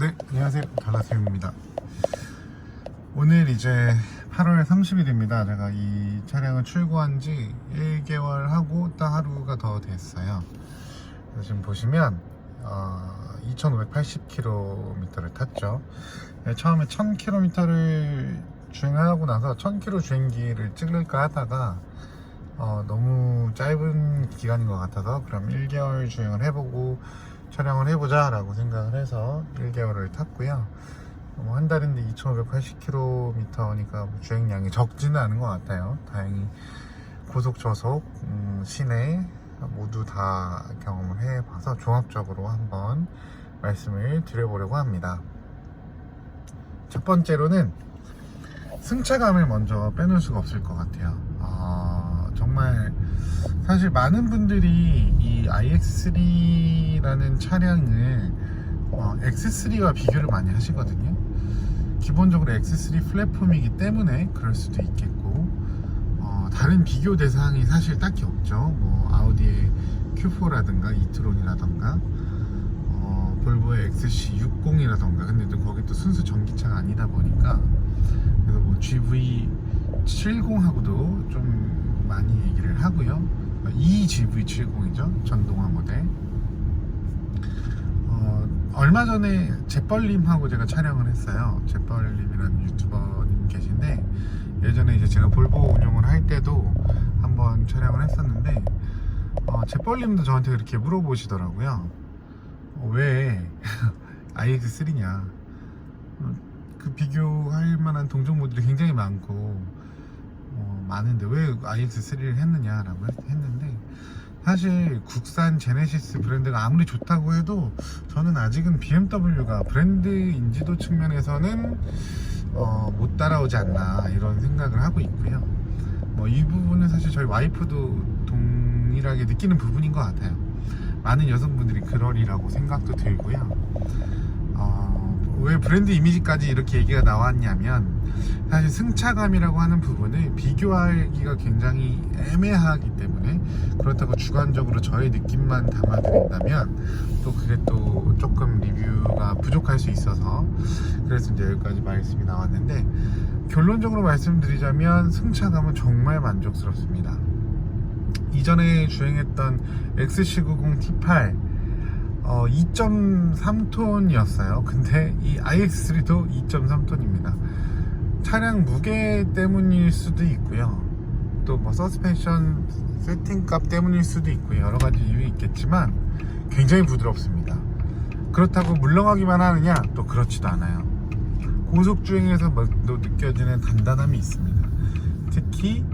네, 안녕하세요. 달라스입니다. 오늘 이제 8월 30일입니다. 제가 이 차량을 출고한 지 1개월 하고 딱 하루가 더 됐어요. 그래서 지금 보시면 2580km를 탔죠. 처음에 1000km를 주행하고 나서 1000km 주행기를 찍을까 하다가 너무 짧은 기간인 것 같아서 그럼 1개월 주행을 해보고 촬영을 해보자 라고 생각을 해서 1개월을 탔고요. 한 달인데 2580km니까 주행량이 적지는 않은 것 같아요. 다행히 고속, 저속, 시내 모두 다 경험을 해봐서 종합적으로 한번 말씀을 드려보려고 합니다. 첫 번째로는 승차감을 먼저 빼놓을 수가 없을 것 같아요. 정말 사실 많은 분들이 이 iX3라는 차량을 X3와 비교를 많이 하시거든요. 기본적으로 X3 플랫폼이기 때문에 그럴 수도 있겠고, 다른 비교 대상이 사실 딱히 없죠. 뭐 아우디의 Q4라든가 이트론이라든가 볼보의 XC60이라든가. 근데 또 거기 또 순수 전기차가 아니다 보니까, 그래서 뭐 GV70하고도 좀 많이 얘기를 하고요. 이 GV70이죠, 전동화 모델. 얼마 전에 재벌님하고 제가 촬영을 했어요. 재벌님이라는 유튜버님 계신데, 예전에 이제 제가 볼보 운영을 할 때도 한번 촬영을 했었는데, 재벌님도 저한테 그렇게 물어보시더라고요. 왜 iX3냐, 그 비교할 만한 동종 모델이 굉장히 많고 많은데 왜 iX3를 했느냐라고 했는데, 사실 국산 제네시스 브랜드가 아무리 좋다고 해도 저는 아직은 BMW가 브랜드 인지도 측면에서는 못 따라오지 않나 이런 생각을 하고 있고요. 이 부분은 사실 저희 와이프도 동일하게 느끼는 부분인 것 같아요. 많은 여성분들이 그러리라고 생각도 들고요. 왜 브랜드 이미지까지 이렇게 얘기가 나왔냐면, 사실 승차감이라고 하는 부분을 비교하기가 굉장히 애매하기 때문에, 그렇다고 주관적으로 저의 느낌만 담아드린다면 또 그게 또 조금 리뷰가 부족할 수 있어서, 그래서 이제 여기까지 말씀이 나왔는데, 결론적으로 말씀드리자면 승차감은 정말 만족스럽습니다. 이전에 주행했던 XC90 T8 2.3톤이었어요. 근데 이 iX3도 2.3톤입니다. 차량 무게 때문일 수도 있고요, 또 뭐 서스펜션 세팅값 때문일 수도 있고요, 여러 가지 이유 있겠지만 굉장히 부드럽습니다. 그렇다고 물렁하기만 하느냐? 또 그렇지도 않아요. 고속 주행에서 또 느껴지는 단단함이 있습니다. 특히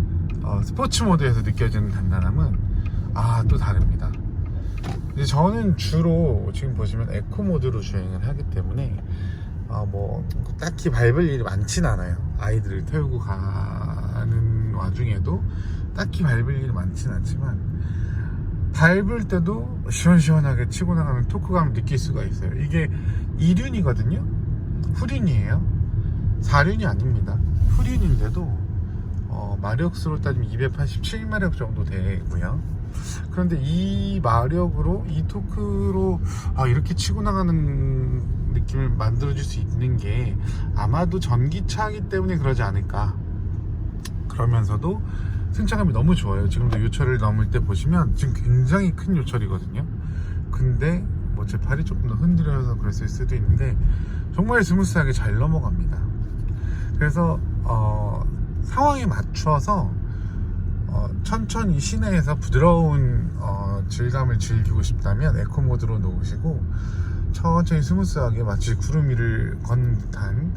스포츠 모드에서 느껴지는 단단함은 또 다릅니다. 이제 저는 주로 지금 보시면 에코 모드로 주행을 하기 때문에 뭐 딱히 밟을 일이 많진 않아요. 아이들을 태우고 가는 와중에도 딱히 밟을 일이 많진 않지만, 밟을 때도 시원시원하게 치고 나가는 토크감을 느낄 수가 있어요. 이게 2륜이거든요 후륜이에요. 4륜이 아닙니다. 후륜인데도 마력수로 따지면 287마력 정도 되고요. 그런데 이 마력으로, 이 토크로 이렇게 치고 나가는 느낌을 만들어줄 수 있는 게 아마도 전기차이기 때문에 그러지 않을까. 그러면서도 승차감이 너무 좋아요. 지금도 요철을 넘을 때 보시면 지금 굉장히 큰 요철이거든요. 근데 뭐 제 팔이 조금 더 흔들려서 그랬을 수도 있는데 정말 스무스하게 잘 넘어갑니다. 그래서 상황에 맞춰서 천천히 시내에서 부드러운 질감을 즐기고 싶다면 에코 모드로 놓으시고, 천천히 스무스하게 마치 구름 위를 걷는 듯한,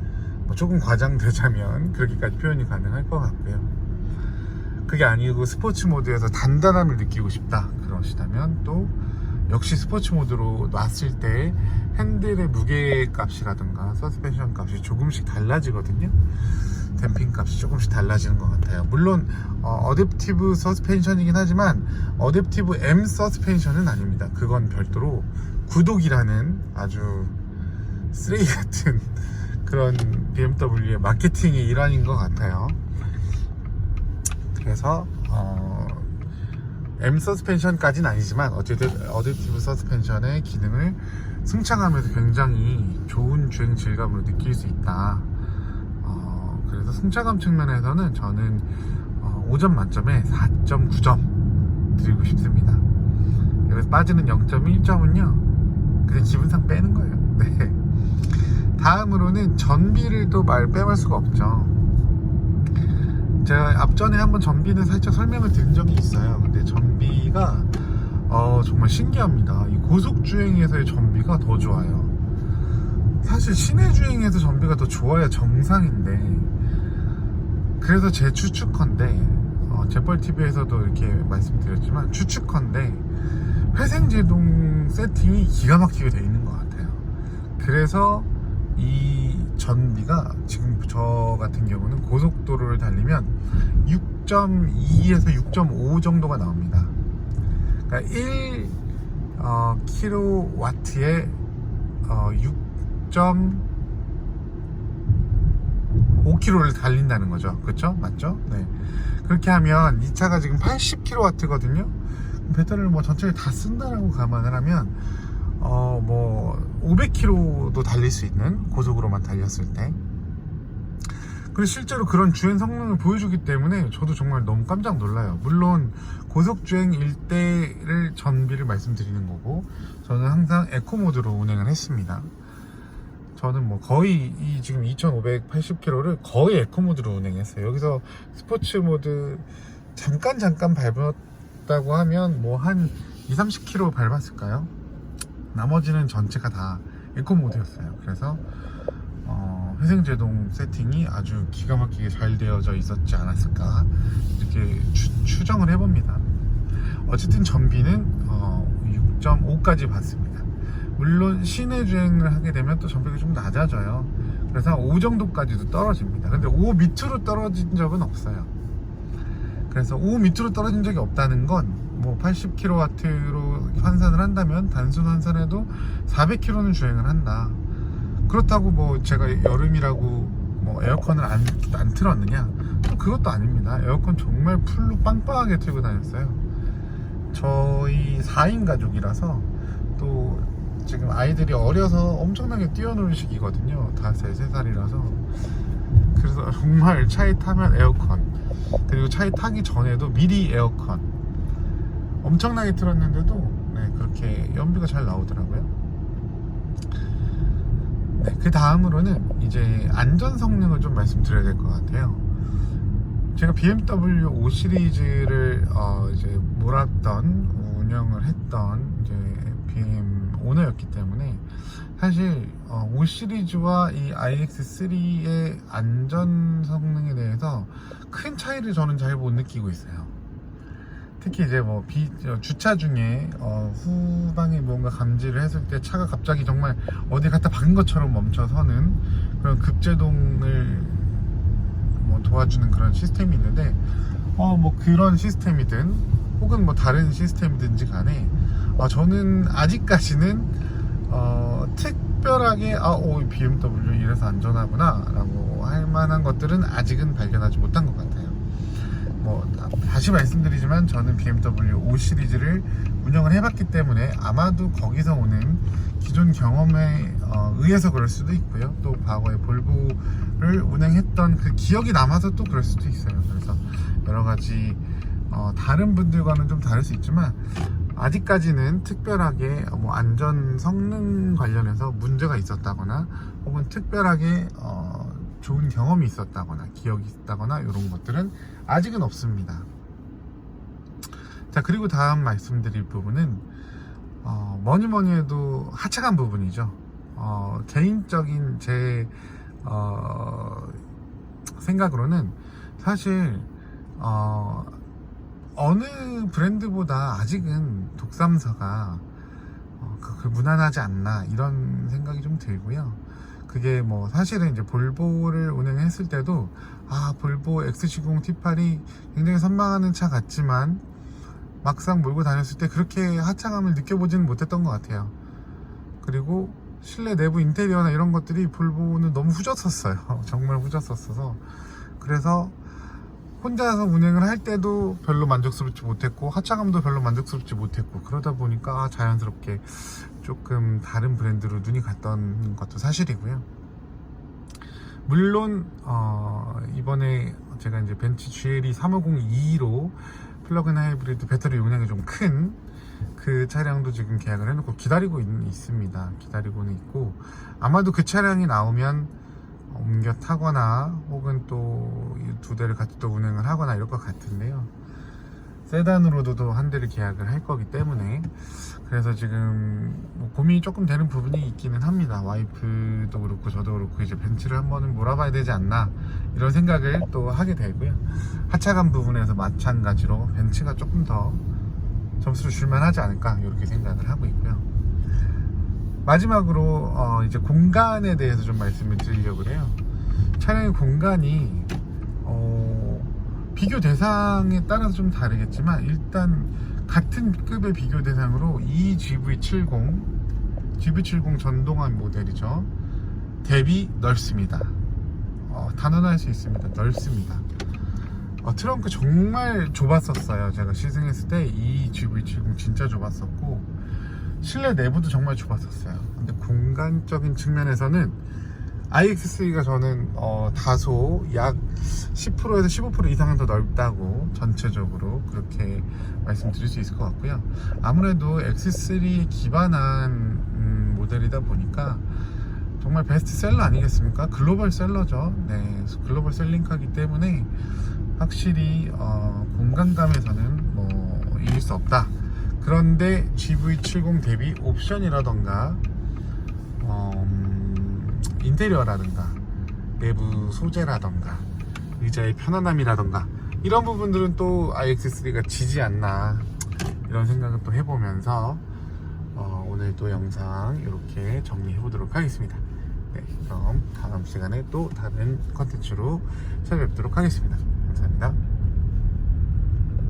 조금 과장되자면 그렇게까지 표현이 가능할 것 같고요. 그게 아니고 스포츠 모드에서 단단함을 느끼고 싶다 그러시다면 또 역시 스포츠 모드로 놨을 때 핸들의 무게 값이라든가 서스펜션 값이 조금씩 달라지거든요. 댐핑 값이 조금씩 달라지는 것 같아요. 물론 어댑티브 서스펜션이긴 하지만 어댑티브 M 서스펜션은 아닙니다. 그건 별도로 구독이라는 아주 쓰레기 같은 그런 BMW의 마케팅의 일환인 것 같아요. 그래서 M 서스펜션까지는 아니지만 어쨌든 어댑티브 서스펜션의 기능을 승차감에서 굉장히 좋은 좋은 주행 질감으로 느낄 수 있다. 그래서 승차감 측면에서는 저는 5점 만점에 4.9점 드리고 싶습니다. 여기서 빠지는 0.1점은요 그냥 기분상 빼는 거예요. 네. 다음으로는 전비를 또 빼볼 수가 없죠. 제가 앞전에 한번 전비는 살짝 설명을 드린 적이 있어요. 근데 전비가 정말 신기합니다. 이 고속주행에서의 전비가 더 좋아요. 사실 시내주행에서 전비가 더 좋아야 정상인데, 그래서 제 추측컨대 재벌TV에서도 이렇게 말씀드렸지만 추측컨대 회생제동 세팅이 기가 막히게 되어 있는 것 같아요. 그래서 이 전비가 지금 저 같은 경우는 고속도로를 달리면 6.2에서 6.5 정도가 나옵니다. 그러니까 1kW에 6.5km를 달린다는 거죠. 그렇죠? 맞죠? 네. 그렇게 하면 이 차가 지금 80kW거든요. 배터리를 뭐 전체를 다 쓴다라고 감안을 하면 500km도 달릴 수 있는, 고속으로만 달렸을 때. 그리고 실제로 그런 주행 성능을 보여주기 때문에 저도 정말 너무 깜짝 놀라요. 물론 고속주행일 때를 전비를 말씀드리는 거고, 저는 항상 에코 모드로 운행을 했습니다. 저는 뭐 거의 이 지금 2580km를 거의 에코 모드로 운행했어요. 여기서 스포츠 모드 잠깐 밟았다고 하면 뭐 한 2-30km 밟았을까요? 나머지는 전체가 다 에코 모드였어요. 그래서 회생제동 세팅이 아주 기가 막히게 잘 되어져 있었지 않았을까, 이렇게 추정을 해봅니다. 어쨌든 전비는 6.5까지 받습니다. 물론 시내 주행을 하게 되면 또 전비가 좀 낮아져요. 그래서 5 정도까지도 떨어집니다. 근데 5 밑으로 떨어진 적은 없어요. 그래서 5 밑으로 떨어진 적이 없다는 건 뭐 80kW로 환산을 한다면 단순 환산해도 400km는 주행을 한다. 그렇다고 뭐 제가 여름이라고 뭐 에어컨을 안 틀었느냐? 또 그것도 아닙니다. 에어컨 정말 풀로 빵빵하게 틀고 다녔어요. 저희 4인 가족이라서, 또 지금 아이들이 어려서 엄청나게 뛰어놀 시기거든요. 5살, 3살이라서. 그래서 정말 차에 타면 에어컨, 그리고 차에 타기 전에도 미리 에어컨 엄청나게 틀었는데도 그렇게 연비가 잘 나오더라고요. 그 다음으로는 이제 안전 성능을 좀 말씀드려야 될 것 같아요. 제가 BMW 5 시리즈를 이제 몰았던, 운영을 했던 이제 BM 오너였기 때문에 사실 5 시리즈와 이 iX3의 안전 성능에 대해서 큰 차이를 저는 잘 못 느끼고 있어요. 특히 이제 뭐 주차 중에 후방에 뭔가 감지를 했을 때 차가 갑자기 정말 어디 갖다 박은 것처럼 멈춰서는 그런 급제동을 뭐 도와주는 그런 시스템이 있는데, 뭐 그런 시스템이든 혹은 뭐 다른 시스템이든지 간에 저는 아직까지는 특별하게 BMW 이래서 안전하구나 라고 할 만한 것들은 아직은 발견하지 못한 것 같아요. 뭐 다시 말씀드리지만 저는 BMW 5 시리즈를 운영을 해봤기 때문에 아마도 거기서 오는 기존 경험에 의해서 그럴 수도 있고요. 또 과거에 볼보를 운행했던 그 기억이 남아서 또 그럴 수도 있어요. 그래서 여러 가지 다른 분들과는 좀 다를 수 있지만 아직까지는 특별하게 뭐 안전 성능 관련해서 문제가 있었다거나 혹은 특별하게 좋은 경험이 있었다거나 기억이 있다거나 이런 것들은 아직은 없습니다. 자, 그리고 다음 말씀드릴 부분은 뭐니 해도 하차감 부분이죠. 개인적인 제 생각으로는 사실 어느 브랜드보다 아직은 독삼사가 무난하지 않나, 이런 생각이 좀 들고요. 그게 뭐 사실은 이제 볼보를 운행했을 때도 볼보 XC90 T8이 굉장히 선망하는 차 같지만 막상 몰고 다녔을 때 그렇게 하차감을 느껴보지는 못했던 것 같아요. 그리고 실내 내부 인테리어나 이런 것들이 볼보는 너무 후졌었어요. 정말 후졌었어서, 그래서 혼자서 운행을 할 때도 별로 만족스럽지 못했고 하차감도 별로 만족스럽지 못했고, 그러다 보니까 자연스럽게 조금 다른 브랜드로 눈이 갔던 것도 사실이고요. 물론 이번에 제가 이제 벤츠 GLE 350e로 플러그인 하이브리드 배터리 용량이 좀 큰 그 차량도 지금 계약을 해놓고 기다리고 있습니다. 기다리고는 있고, 아마도 그 차량이 나오면 옮겨 타거나 혹은 또 두 대를 같이 또 운행을 하거나 이럴 것 같은데요. 세단으로도 한 대를 계약을 할 거기 때문에, 그래서 지금 뭐 고민이 조금 되는 부분이 있기는 합니다. 와이프도 그렇고 저도 그렇고 이제 벤츠를 한번은 몰아봐야 되지 않나 이런 생각을 또 하게 되고요. 하차감 부분에서 마찬가지로 벤츠가 조금 더 점수를 줄만 하지 않을까 이렇게 생각을 하고 있고요. 마지막으로 이제 공간에 대해서 좀 말씀을 드리려고 해요. 차량의 공간이 비교 대상에 따라서 좀 다르겠지만, 일단 같은 급의 비교 대상으로 이 GV70 전동환 모델이죠. 대비 넓습니다. 단언할 수 있습니다. 넓습니다. 트렁크 정말 좁았었어요. 제가 시승했을 때 이 GV70 진짜 좁았었고, 실내 내부도 정말 좁았었어요. 근데 공간적인 측면에서는 iX3가 저는 다소 약 10%에서 15% 이상은 더 넓다고 전체적으로 그렇게 말씀드릴 수 있을 것 같고요. 아무래도 X3에 기반한 모델이다 보니까 정말 베스트셀러 아니겠습니까? 글로벌 셀러죠. 네, 글로벌 셀링카기 때문에 확실히 공간감에서는 뭐 이길 수 없다. 그런데 GV70 대비 옵션이라던가 인테리어라든가 내부 소재라던가 의자의 편안함이라던가 이런 부분들은 또 iX3가 지지 않나 이런 생각을 또 해보면서 오늘 또 영상 이렇게 정리해 보도록 하겠습니다. 네, 그럼 다음 시간에 또 다른 컨텐츠로 찾아뵙도록 하겠습니다.